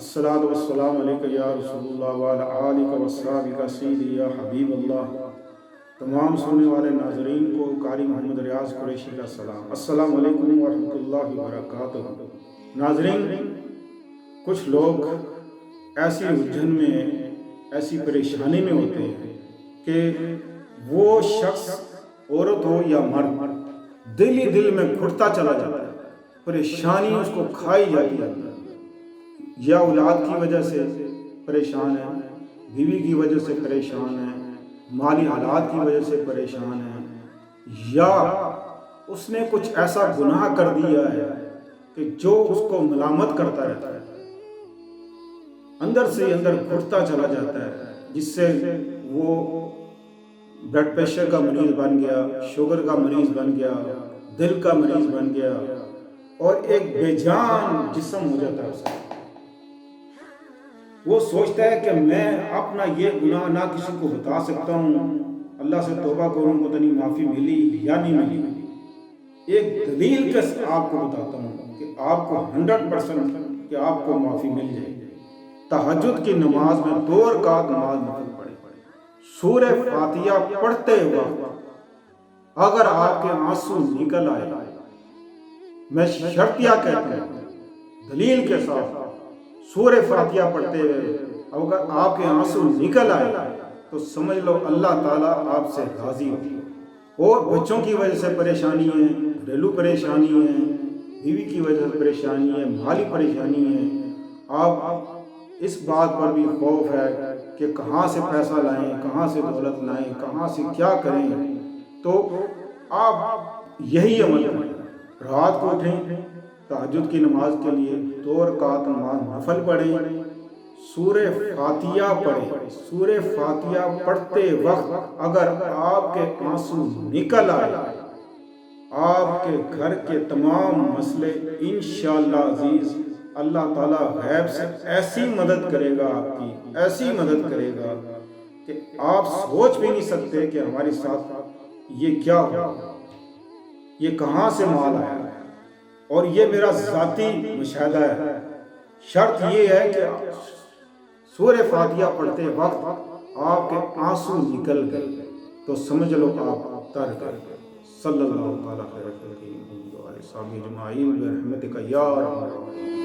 الصلاۃ والسلام علیک یا رسول اللہ وعلی آلک وصحبک سیدی یا حبیب اللہ۔ تمام سننے والے ناظرین کو قاری محمد ریاض قریشی کا سلام۔ السلام علیکم ورحمۃ اللہ وبرکاتہ۔ ناظرین، کچھ لوگ ایسی الجھن میں، ایسی پریشانی میں ہوتے ہیں کہ وہ شخص عورت ہو یا مرد، دل ہی دل میں گھٹتا چلا جاتا ہے، پریشانی اس کو کھائی جاتی ہے، یا اولاد کی وجہ سے پریشان ہے، بیوی کی وجہ سے پریشان ہے، مالی حالات کی وجہ سے پریشان ہے، یا اس نے کچھ ایسا گناہ کر دیا ہے کہ جو اس کو ملامت کرتا رہتا ہے، اندر سے اندر گھٹتا چلا جاتا ہے، جس سے وہ بلڈ پریشر کا مریض بن گیا، شوگر کا مریض بن گیا، دل کا مریض بن گیا، اور ایک بے جان جسم ہو جاتا ہے اس کا۔ وہ سوچتا ہے کہ میں اپنا یہ گناہ نہ کسی کو بتا سکتا ہوں، اللہ سے توبہ کروں، پتہ نہیں معافی ملی یا نہیں ملی۔ ایک دلیل کے آپ کو بتاتا ہوں کہ آپ کو 100% کہ آپ کو معافی مل جائے گی۔ تہجد کی نماز میں 2 رکعت نماز نفل پڑھے، سورہ فاتحہ پڑھتے وقت اگر آپ کے آنسو نکل آئے، میں شرطیہ کہتا ہوں دلیل کے ساتھ، سورہ فاتحہ پڑھتے ہوئے اگر آپ کے آنسو نکل آئے تو سمجھ لو اللہ تعالیٰ آپ سے راضی ہو۔ اور بچوں کی وجہ سے پریشانی ہے، گھریلو پریشانی ہے، بیوی کی وجہ سے پریشانی ہے، مالی پریشانی ہے، آپ اس بات پر بھی خوف ہے کہ کہاں سے پیسہ لائیں، کہاں سے دولت لائیں، کہاں سے کیا کریں، تو آپ یہی عمل کریں، رات کو اٹھیں، تہجد کی نماز کے لیے 2 رکعت نماز نفل پڑھیں، سورہ فاتحہ پڑھیں۔ سورہ فاتحہ پڑھتے وقت اگر آپ کے آنسو نکل آئے، آپ کے گھر کے تمام مسئلے انشاءاللہ عزیز اللہ تعالیٰ غیب سے ایسی مدد کرے گا، آپ کی ایسی مدد کرے گا کہ آپ سوچ بھی نہیں سکتے کہ ہمارے ساتھ یہ کیا ہوا، یہ کہاں سے مال آیا، اور یہ میرا ذاتی مشاہدہ ہے۔ شرط یہ ہے کہ سورہ فاتحہ پڑھتے وقت آپ کے آنسو نکل گئے تو سمجھ لو آپ تر گئے۔ صلی اللہ تعالیٰ خیر خلقہ محمد و آلہ وصحبہ اجمعین برحمتک یا ارحم الراحمین۔